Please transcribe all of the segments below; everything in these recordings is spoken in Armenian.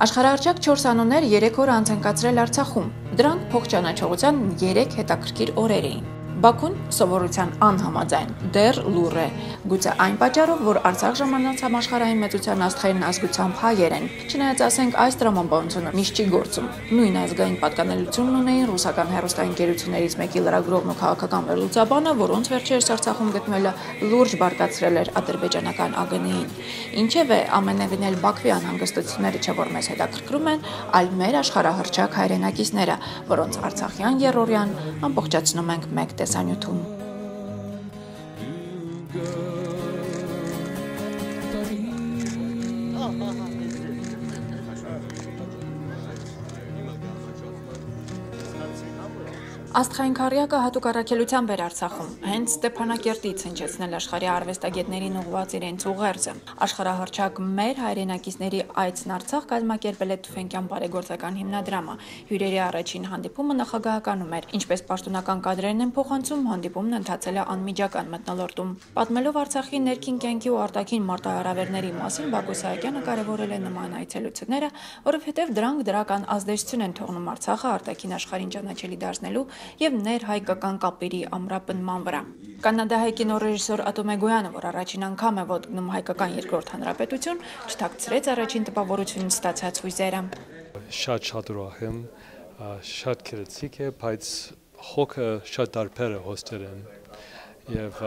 Աշխարհահռչակ 4 անուններ 3 օր անց են կացրել Արցախում։ Դրանք փոխճանաչողության 3 հետաքրքիր օրեր էին։ Բաքուն սովորության անհամաձայն դեռ լուռ է, գուցե այն պատճառով, որ Արցախ ժամանած համաշխարհային մեծության աստղերն ազգությամբ հայեր են, չնայած ասենք այս տրամաբանությունը միշտ չի գործում։ Նույն ազգային պատկանելությունն ունեին ռուսական հեռուստաընկերություններից մեկի լրագրողն ու քաղաքական վերլուծաբանը, որոնց վերջերս Արցախում գտնվելը լուրջ բարկացրել էր ադրբեջանական ԱԳՆ-ին։ Ինչևէ, ամենևին էլ Բաքվի անհանգստությունները չէ որ մեզ հետաքրքրում են, այլ մեր աշխարհահռչակ հայրենակիցները, որոնց արցախյան եռօրյան ամբողջացնում ենք մեկ տեսանյութում։ Աստղային քառյակը հատուկ առաքելությամբ էր Արցախում, հենց Ստեփանակերտից հնչեցնել աշխարհի արվեստագետներին ուղղված իրենց ուղերձը։ Աշխարհահռչակ մեր հայրենակիցների այցն Արցախ կազմակերպել է Թուֆենկյան բարեգործական հիմնադրամը։ Հյուրերի առաջին հանդիպումը նախագահականում էր, ինչպես պաշտոնական կադրերն են փոխանցում, հանդիպումն ընթացել է անմիջական մթնոլորտում։ Պատմելով Արցախի ներքին կյանքի ու արտաքին մարտահրավերների մասին, Բակո Սահակյանը կարևորել է նման այցելությունները, որովհետև դրանք դրական ազդեցություն են թողնում Արցախը արտաքին աշխարհին ճանաչելի դարձնելու և ներհայկական կապերի ամրապնման վրա։ Կանադահայ կինոռեժիսոր Ատոմ Էգոյանը, որ առաջին անգամ է ոտգնում հայկական երկրորդ հանրապետություն, չթաքցրեց առաջին տպավորությունից ստացած հույզերը։ Շատ ուրախ եմ, շատ գեղեցիկ է, բայց հոգը շատ տարբեր է հոստել են և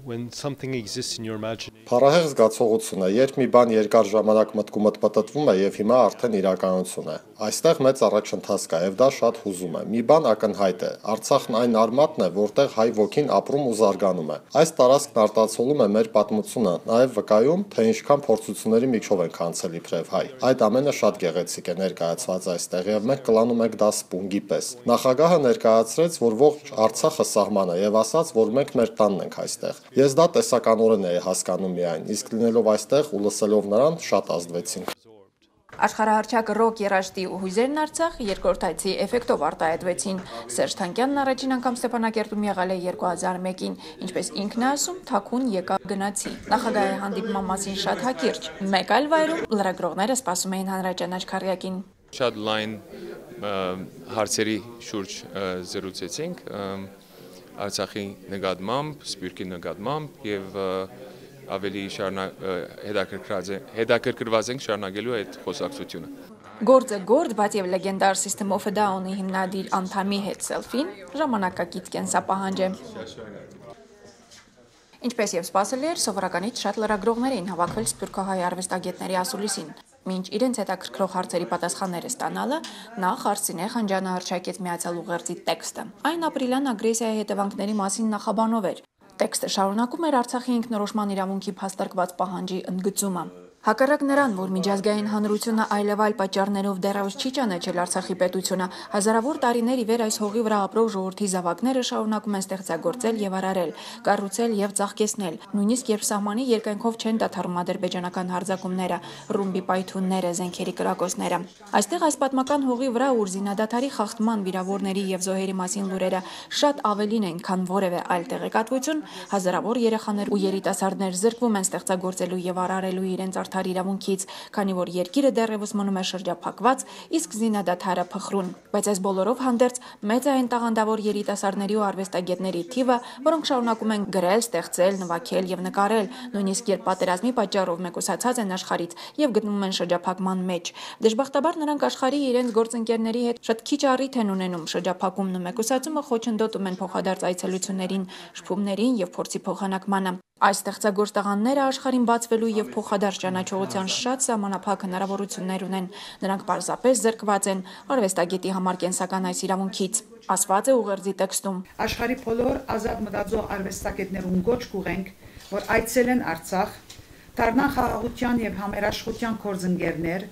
when something exists in your imagination. Փառահեղ զգացողություն է, երբ մի բան երկար ժամանակ մտքումդ պտտվում է եւ հիմա արդեն իրականություն է։ Այստեղ մեծ առաջընթաց կա եւ դա շատ հուզում է։ Մի բան ակնհայտ է։ Արցախն այն արմատն է, որտեղ հայ ոգին ապրում ու զարգանում է։ Այս տարածքն արտացոլում է մեր պատմությունը, նաեւ վկայում, թե ինչքան փորձությունների միջով ենք անցել իբրև հայ։ Այդ ամենը շատ գեղեցիկ է ներկայացված այստեղ եւ մենք կլանում ենք դա սպունգի պես։ Նախագահը ներկայացրեց, որ ողջ Արցախը սահման է եւ ասաց, որ մենք մեր տանն ենք այստեղ։ Ես դա տեսականորեն էի հասկանում միայն, իսկ լինելով այստեղ ու լսելով նրան շատ ազդվեցինք։ Աշխարհահռչակ ռոք երաժշտի ու հույզերն Արցախ երկրորդ այցի էֆեկտով արտահայտվեցին։ Սերժ Թանկյանն առաջին անգամ Ստեփանակերտում եղել է 2001-ին, ինչպես ինքն է ասում, թաքուն եկա գնացի։ Նախագահի հանդիպման մասին շատ հակիրճ։ Մեկ այլ վայրում լրագրողները սպասում էին հանրաճանաչ քառյակին։ Շատ լայն հարցերի շուրջ զրուցեցինք Արցախի նկատմամբ, Սփյուռքի նկատմամբ եւ ավելի հետաքրքրված ենք շարունակելու այդ խոսակցությունը։ Գործը գործ, բայց եւ լեգենդար System of a Down-ի հիմնադիր անդամի հետ սելֆին ժամանակակից կենսապահանջ է։ Ինչպես եւ սպասելի էր, սովորականից շատ լրագրողներ էին հավաքվել սփյուռքահայ արվեստագետների ասուլիսին։ Մինչ իրենց հետաքրքրող հարցերի պատասխանները ստանալը, նախ Արսինե Խանջյանը հռչակեց միացյալ ուղերձի տեքստը։ Այն ապրիլյան ագրեսիայի հետևանքների մասին նախաբանով էր։ Տեքստը շարունակում էր Արցախի ինքնորոշման իրավունքի փաստարկված պահանջի ընդգծումը։ Հակառակ նրան, որ միջազգային հանրությունը այլևայլ պատճառներով դեռևս չի ճանաչել Արցախի պետությունը, հազարավոր տարիներ ի վեր այս հողի վրա ապրող ժողովրդի զավակները շարունակում են ստեղծագործել եւ արարել, կառուցել եւ ծաղկեցնել, նույնիսկ երբ սահմանի երկայնքով չեն դադարում ադրբեջանական հարձակումները, ռումբի պայթյունները, զենքերի կրակոցները։ Այստեղ այս պատմական հողի վրա ուրզինադադարի խախտման, վիրավորների եւ զոհերի մասին լուրերը շատ ավելին են, քան որևէ այլ տեղեկատվություն, հազարավոր երեխաներ ու երիտասարդներ զրկվում են ստեղծագործելու եւ արարելու իրենց արդար իրավունքից, քանի որ երկիրը դեռևս մնում է շրջափակված, իսկ զինադադարը փխրուն։ Բայց այս բոլորով հանդերձ մեծ է այն տաղանդավոր երիտասարդների ու արվեստագետների թիվը, որոնք շարունակում են գրել, ստեղծել, նվագել եւ նկարել, նույնիսկ երբ պատերազմի պատճառով մեկուսացած են աշխարհից եւ գտնվում են շրջափակման մեջ։ Դժբախտաբար նրանք աշխարհի իրենց գործընկերների հետ շատ քիչ առիթ են ունենում շրջափակումն ու մեկուսացումը խոչընդոտում են փոխադարձ այցելություններին, շփումներին եւ փորձի փոխանակմանը։ Այս ստեղծագործ տաղանդները աշխարհին բացվելու եւ փոխադարձ ճանաչողության շատ սահմանափակ հնարավորություններ ունեն։ Նրանք պարզապես զրկված են արվեստագետի համար կենսական այս իրավունքից, ասված է ուղերձի տեքստում։ Աշխարհի բոլոր ազատ մտածող արվեստագետներուն գոչ կուղենք, որ այցելեն Արցախ, դառնան խաղաղության եւ համերաշխության գործընկերներ,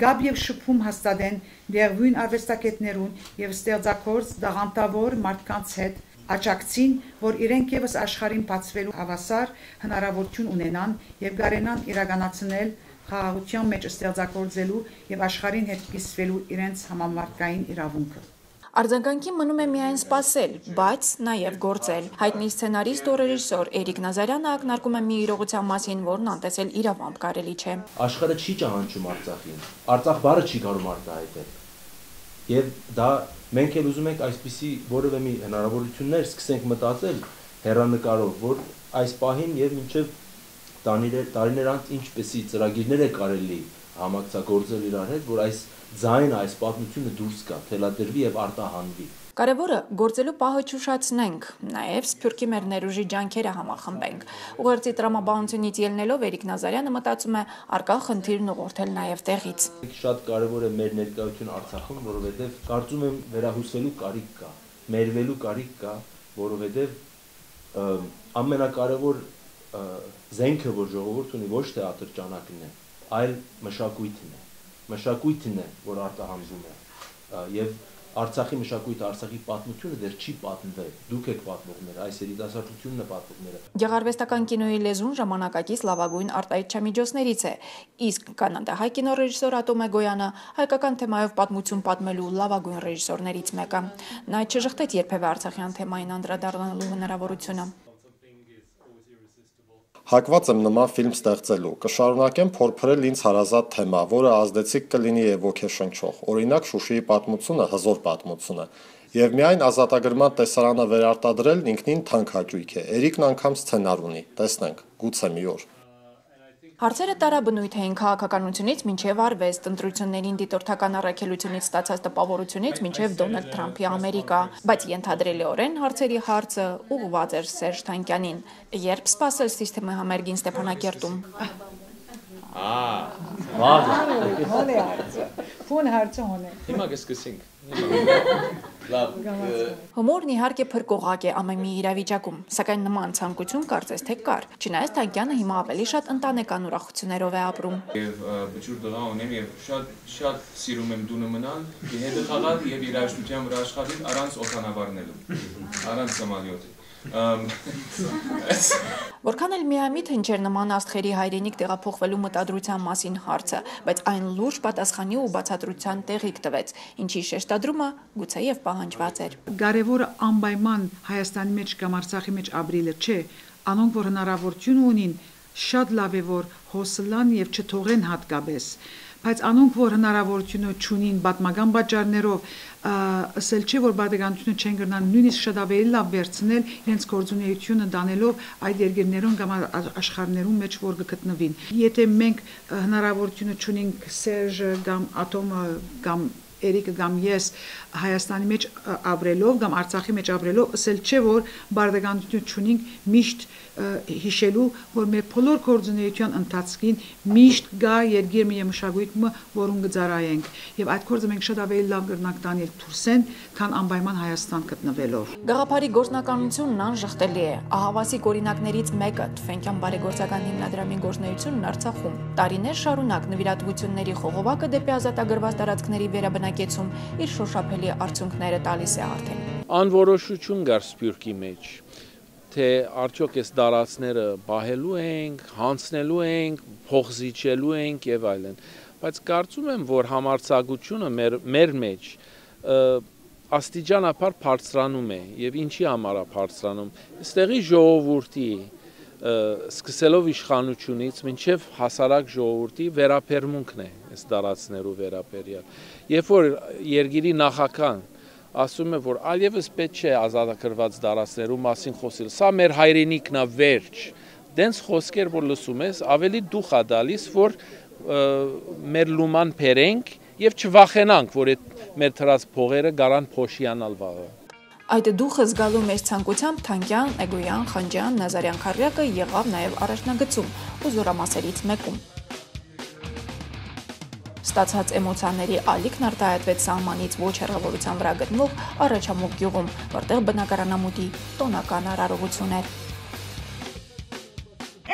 գաբ եւ շփում հաստատեն դերվույն արվեստագետներուն եւ ստեղծագործ դաղանդավոր մարդկանց հետ, աջակցին, որ իրենք եւս աշխարհին բացվելու հավասար հնարավորություն ունենան եւ գարենան իրականացնել խաղաղության մեջ ստեղծագործելու եւ աշխարհին հետ կիսվելու իրենց համամարտկային իրավունքը։ Արձագանքի մնում է միայն սպասել, բայց նաև գործել։ Հայտնի սցենարիստ ու ռեժիսոր Էրիկ Նազարյանը ակնարկում է մի իրողության մասին, որն անտեսել իրավամբ կարելի չէ։ Աշխարհը չի ճանաչում Արցախին։ Արցախ բառը չի կարող արտահայտել։ Եվ դա մենք էլ ուզում ենք այսպիսի որևէ մի հնարավորություններ սկսենք մտածել հեռանկարով, որ այս պահին եւ մինչեւ տարիներ անց ինչպեսի ծրագիրներ է կարելի համակցագործել իրար հետ, որ այս ձայնը, այս պատմությունը դուրս գա, թելադրվի եւ արտահանվի։ Կարևորը գործելու պահը չուշացնենք, նաև Սփյուռքի մեր ներուժի ջանքերը համախմբենք։ Ուղերձի տրամաբանությունից ելնելով Էրիկ Նազարյանը մտածում է արկա խնդիրն ուղղորդել նաև տեղից։ Շատ կարևոր է մեր ներկայությունը Արցախում, որովհետեւ կարծում եմ վերահուսվելու կարիք կա, մերվելու կարիք կա, որովհետեւ ամենակարևոր զենքը, որ ժողովուրդը ունի, ոչ թե ատրճանակն է, այլ մշակույթն է։ Մշակույթն է, որ արտահանվում է, եւ Արցախի մշակույթը, Արցախի պատմությունը դեռ չի պատմվել։ Դուք եք պատմողներ, այս երիտասարդությունն է պատմողները։ Գեղարվեստական կինոյի լեզուն ժամանակակից լավագույն արտահայտչամիջոցներից է, իսկ կանադահայ կինոռեժիսոր Ատոմե Գոյանը հայկական թեմայով պատմություն պատմելու լավագույն ռեժիսորներից մեկը։ Նա չժխտեց երբևէ արցախյան թեմային անդրադառնալու հնարավորությունը։ Հակված եմ նման ֆիլմ ստեղծելու, կշարունակեմ փորփրել ինձ հարազատ թեմա, որը ազդեցիկ կլինի եւ ոգեշնչող, օրինակ Շուշիի պատմությունը, հզոր պատմություն է, եւ միայն ազատագրման տեսարանը վերարտադրելն ինքնին թանկ հաճույք է, Էրիկն անգամ սցենար ունի, տեսնենք, գուցե մի օր։ Հարցերը տարաբնույթ էին քաղաքականությունից մինչև արվեստ, ընտրություններին դիտորդական առաքելությունից ստացած տպավորությունից մինչև Դոնալդ Թրամփի Ամերիկա, բայց ենթադրելիորեն հարցերի հարցը ուղղված էր Սերժ Թանկյանին, երբ սպասել Սիսթեմի համերգին Ստեփանակերտում։ Հոն է հարցը, փուն հարցը հոն է։ Հիմա կսկսենք։ Հումորն իհարկե փրկողակ է ամեն մի իրավիճակում, սակայն նման ցանկություն կարծես թե կար, չնայած Թանկյանը հիմա ավելի շատ ընտանեկան ուրախություններով է ապրում։ Եվ բջուր տղա ունեմ եւ շատ սիրում եմ դունը մնալ, հետը խաղալ եւ երաժշտության վրա աշխատել առանց օդանավարնելու, առանց սամալյոտի։ Որքան էլ միամիտ հնչեր նման աստղերի հայրենիք տեղափոխվելու մտադրության մասին հարցը, բայց այն լուրջ պատասխանի ու բացատրության տեղիք տվեց, ինչի շեշտադրումը գուցեև պահանջված էր։ Կարևորը անպայման Հայաստանի մեջ կամ Արցախի մեջ ապրելը չէ, անոնք որ հնարավորություն ունին, շատ լավ է որ հոսլան եւ չթողեն հատկապես, բայց անոնք որ հնարավորությունը չունին պատմական պատճառներով, ասել չէ որ բادرգանությունը չեն գտնան նույնիսկ շատ ավելի լավ վերցնել իրենց գործունեությունը դանելով այդ երկրներում կամ աշխարհներում մեջ որ գտնվին։ Եթե մենք հնարավորությունը չունենք Սերժը կամ Ատոմը կամ Էրիկը կամ ես Հայաստանի մեջ ապրելով կամ Արցախի մեջ ապրելով, ասել չէ որ բادرգանությունը չունենք միշտ հիշելու որ մեր բոլոր գործունեության ընթացքին միշտ գա երկիրը եւ մշակույթը որուն գծարայենք եւ այդ գործը մենք շատ ավելի լավ կրնանք տանել դուրսեն քան անպայման Հայաստան գտնվելով։ Գաղափարի գործնականությունն անժխտելի է։ Ահավասիկ օրինակներից մեկը Թվենկյան բարեգործական հիմնադրամի գործունեությունն Արցախում։ Տարիներ շարունակ նվիրատվությունների խողովակը դեպի ազատագրված տարածքների վերաբնակեցում իր շոշափելի արդյունքները տալիս է արդեն։ Անորոշություն կար Սփյուռքի մեջ, թե արդյոք այս դարածները պահելու ենք, հանձնելու ենք, փոխզիջելու ենք եւ այլն, բայց կարծում եմ, որ համարձակությունը մեր մեջ աստիճանաբար բարձրանում է եւ ինչի համար է բարձրանում։ Այստեղի ժողովրդի սկսելով իշխանությունից մինչև հասարակ ժողովրդի վերապերմունքն է այս դարածներու վերապերյալ։ Երբ որ երկիրի նախագահան ասում է, որ այլևս պետք չէ ազատագրված դարածներու մասին խոսել, սա մեր հայրենիքն է վերջ, դենց խոսքեր որ լսում ես, ավելի դուխ է տալիս, որ մեր լուման բերենք եւ չվախենանք, որ այդ մեր թրած փողերը գարան փոշիանալ վաղը։ Այդ դուխը զգալու մեծ ցանկությամբ Թանկյան, Էգոյան, Խանջյան, Նազարյան քարյակը եղավ նաև առաջնագծում ու զորամասերից մեկում։ Ստացած էմոցիաների ալիքն արտահայտվեց սահմանից ոչ հեռավորության վրա գտնվող Առաջամուղ գյուղում, որտեղ բնակարանամուտի տոնական արարողություն էր։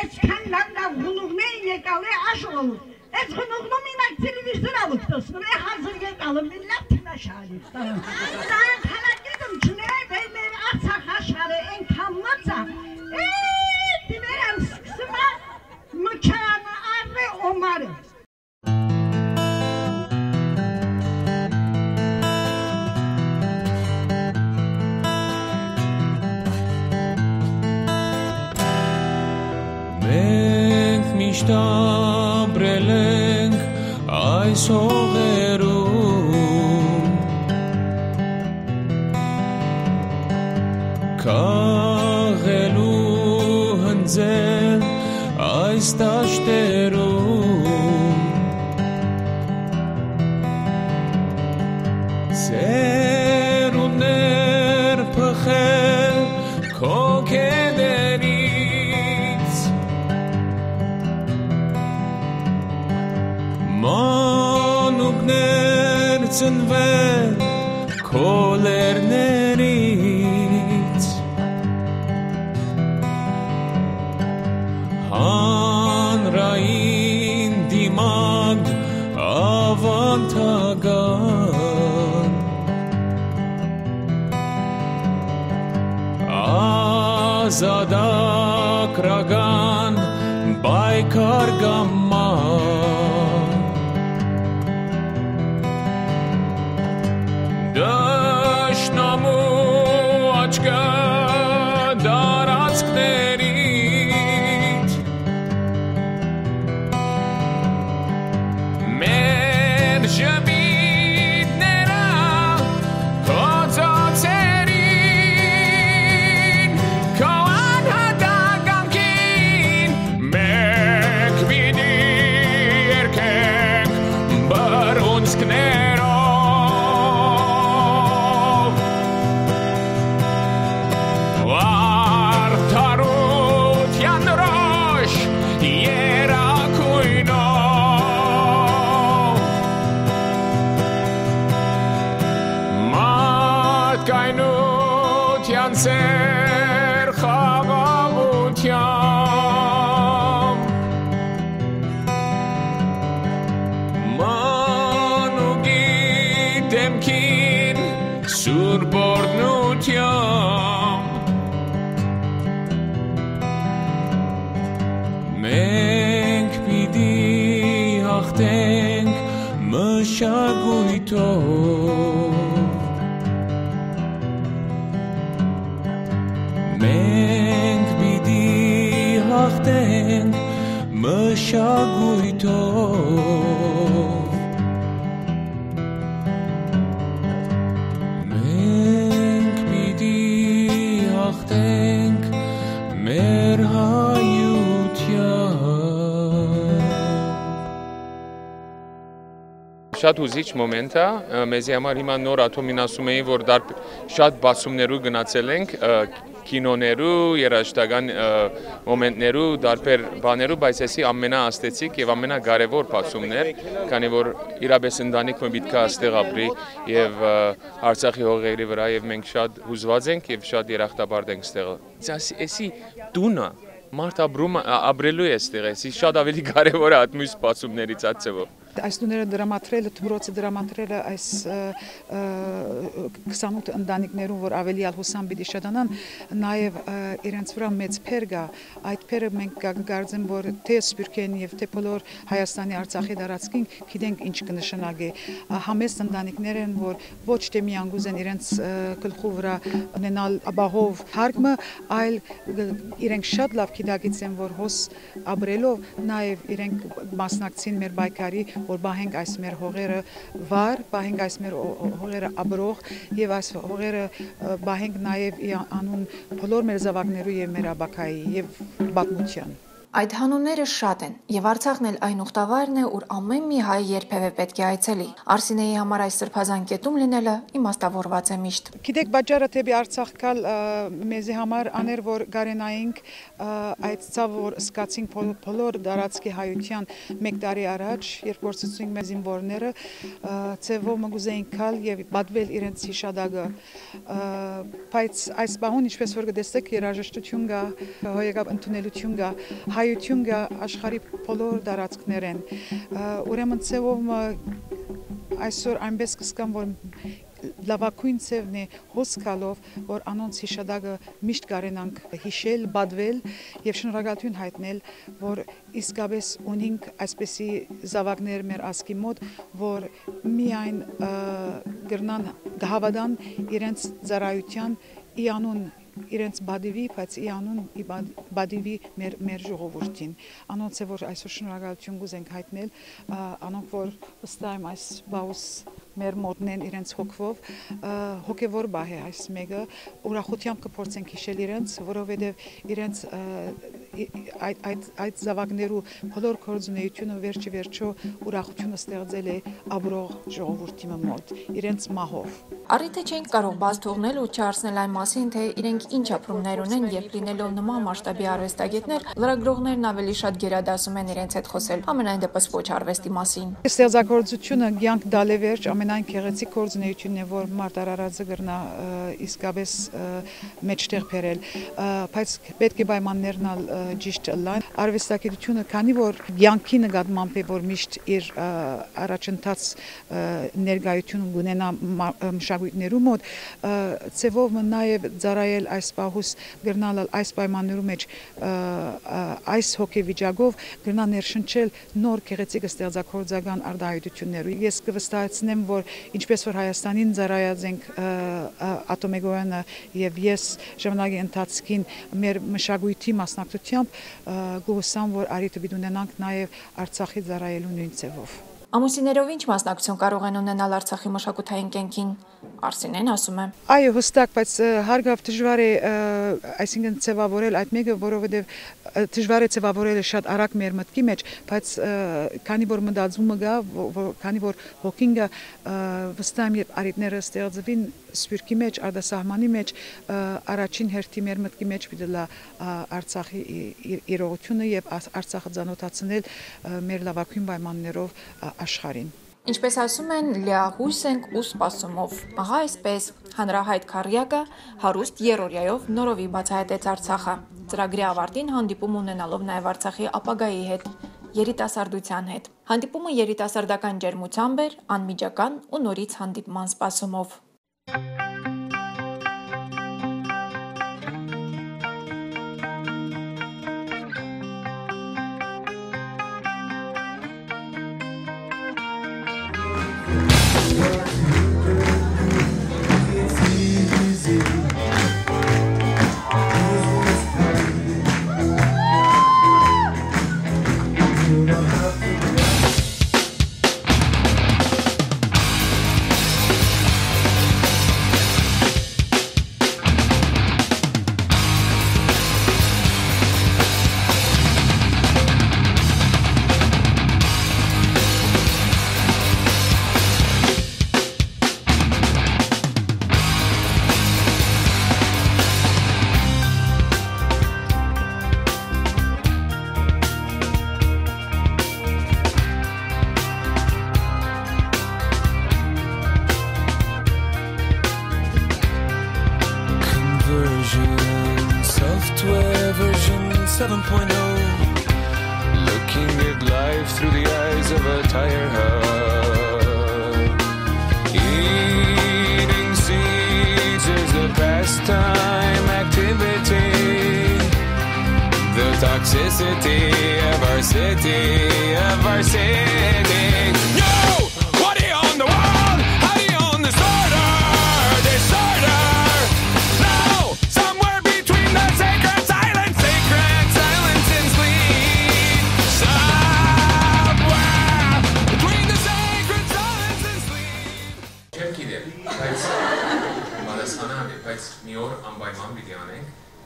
Այսքան լավ գլուխներ եկալ է աշոլ։ Այս գնողնում ինակ տելևիզորը լուծում է հազար եկալ է լավ թնաշարի։ Դա հալակետում չնայ մեր Արցախ աշխարհը այնքան մածա։ Դիմերան սկսում է մչանը արվե օմարը։ այս հողերում քաղելու հնձել այս տաշտերում սերուներ փխել քո կեդերից մանուկներ ծնվել քո լերներից հանրային դիմակ ավանդական ազատագրական բայկար գամման դաշնամու աչկա դարածքներիդ մեր ժպիտները կոծոցերին քո անհատականքին մենք պիտի երգենք բռունցքներով արդարության դրոշ երակույնով մատկայնության ծեր խաղաղությամբ մանուկի դեմքին սուրբ օրհնությամբ մենք պիտի հաղթենք մշակույթով մենք պիտի հաղթենք մշակույթով մենք պիտի հաղթենք մեր հայությամբ Շատ հուզիչ մոմենտ է, մեզի համար հիմա նոր աթոմին ասում էին, որ շատ բացումներու գնացել ենք, կինոներու, երաժշտական մոմենտներու, դարբեր բաներու, բայց էսի ամենաաստեցիկ եւ ամենակարևոր բացումներ, քանի որ իրապես ընտանիքը պիտի այստեղ ապրի եւ Արցախի հողերի վրա եւ մենք շատ հուզված ենք եւ շատ երախտապարտ ենք այստեղ։ Էսի տունը մարդ ապրելու է այստեղ, էսի շատ ավելի կարևոր է այդ մյուս բացումներից այդ ծավով։ Այս տուները դրամատրելը, թմրոցը դրամատրելը այս 28 ընտանիքներում, որ ավելի ալհուսան պիտի շատանան, նաև իրենց վրա մեծ փեր կա, այդ փերը մենք կարծեմ, որ թե Սփյուռքեն եւ թե բոլոր Հայաստանի Արցախի տարածքին գիտենք ինչ կնշանակի։ Համեստ ընտանիքներ են, որ ոչ թե միայն գուզեն իրենց գլխու վրա ունենալ ապահով հարգը, այլ իրենք շատ լավ գիտակցեն, որ հոս ապրելով նաև իրենք մասնակցին մեր բայկարի որ բահենք այս մեր հողերը վար, բահենք այս մեր հողերը ապրող եւ այս հողերը բահենք նաեւ անուն բոլոր մեր զավակներու եւ մեր աբակայի եւ պատմության։ Այդ հանունները շատ են, եւ Արցախն էլ այն ուխտավայրն է, ուր ամեն մի հայ երբևէ պետք է այցելի։ Արսինեի համար այս սրբազան կետում լինելը իմաստավորված է միշտ։ Գիտեք, բաժարը թեպի Արցախ գալ մեզի համար աներ, որ գարենայինք այդ ցավ որ սկացինք բոլոր դարածքի հայության 1 տարի առաջ, երբ գործեցինք մեր զինվորները, ցևով մգուզեին գալ եւ պատվել իրենց հիշադակը։ Բայց այս բանուն ինչպես որ գտեսեք, երաժշտություն կա, հոյեկապ ընդունելություն կա, հայություն կա աշխարհի բոլոր դարածքներեն։ Ուրեմն ցևով այսօր այնպես կսկամ, որ լավագույն ցևն է հոսքալով, որ անոնց հիշադակը միշտ կարենանք հիշել, պատվել եւ շնորհակալություն հայտնել, որ իսկապես ունենք այսպիսի զավակներ մեր ազգի մոտ, որ միայն գրնան գահավադան իրենց ծառայության իանուն իրենց բադիվի, բայց իանուն բադիվի մեր ժողովրդին։ Անոնց է որ այսօր շնորհակալություն կուզենք հայտնել, անոնք որ վստահ այս բաուս մեր մոտն են իրենց հոգվով, հոգևոր բահ է այս մեկը, ուրախությամբ կփորձենք հիշել իրենց, որովհետև իրենց այդ զավակներու բոլոր գործունեությունը վերջը ուրախությունը ստեղծել է ապրող ժողովրդի մոտ, իրենց մահով։ Առիթը չենք կարող բաց թողնել ու չարսնել այն մասին, թե իրենք ինչ ապրումներ ունեն, երբ լինելով նման մասշտաբի արվեստագետներ, լրագրողներն ավելի շատ գերադասում են իրենց հետ խոսել, ամենայն դեպս ոչ արվեստի մասին։ Ստեղծագործությունը կյանք դալե վերջ ամենայն գեղեցիկ գործունեությունն է, որ մարդ արարածը գրնա իսկապես մեջտեղ բերել, բայց պետք է պայմաններն ճիշտ լան։ Արվեստագիտությունը, քանի որ կյանքի նկատմամբ է, որ միշտ իր առաջընթաց ներկայություն ունենա մշակույթներու մոտ, ծևով նաև ծառայել այս պահուս գրնալ այս պայմաններու մեջ այս հոգեվիճակով գրնա ներշնչել նոր գեղեցիկ ստեղծագործական արտահայտություններ։ Ես կվստահեցնեմ, որ ինչպես որ Հայաստանին ծառայած ենք ատոմեգոյանը եւ ես ժամանակի ընթացքին մեր մշակույթի մասնակցությամբ գուսամ, որ արիթը պիտի ունենանք նաև Արցախի ծառայելու նույն ծևով։ Ամուսիներով ինչ մասնակցություն կարող են ունենալ Արցախի մշակութային կյանքին, Արսինեն ասում է։ Այո, հստակ, բայց հարգավ դժվար է, այսինքն ձևավորել այդ մեկը, որովհետև դժվար է ձևավորելը շատ արագ մեր մտքի մեջ, բայց քանի որ մտածումը գա, քանի որ հոգին գա, վստահ եմ, երբ արիտները ստեղծվին սպյուրքի մեջ, արտասահմանի մեջ, առաջին հերթի մեր մտքի մեջ պիտի լա Արցախի իրողությունը եւ Արցախը ծանոթացնել մեր լավագույն պայմաններով աշխարհին։ Ինչպես ասում են, լիահույս ենք ու սպասումով։ Ահա այսպես հանրահայտ քառյակը հարուստ երրորդյայով նորովի բացահայտեց Արցախը։ Ծրագրի ավարտին հանդիպում ունենալով նաև Արցախի ապագայի հետ, երիտասարդության հետ։ Հանդիպումը երիտասարդական ջերմությամբ էր, անմիջական ու նորից հանդիպման սպասումով։ Software version 7.0, looking at life through the eyes of a tire hub. Eating seeds is a pastime activity. The toxicity of our city, No!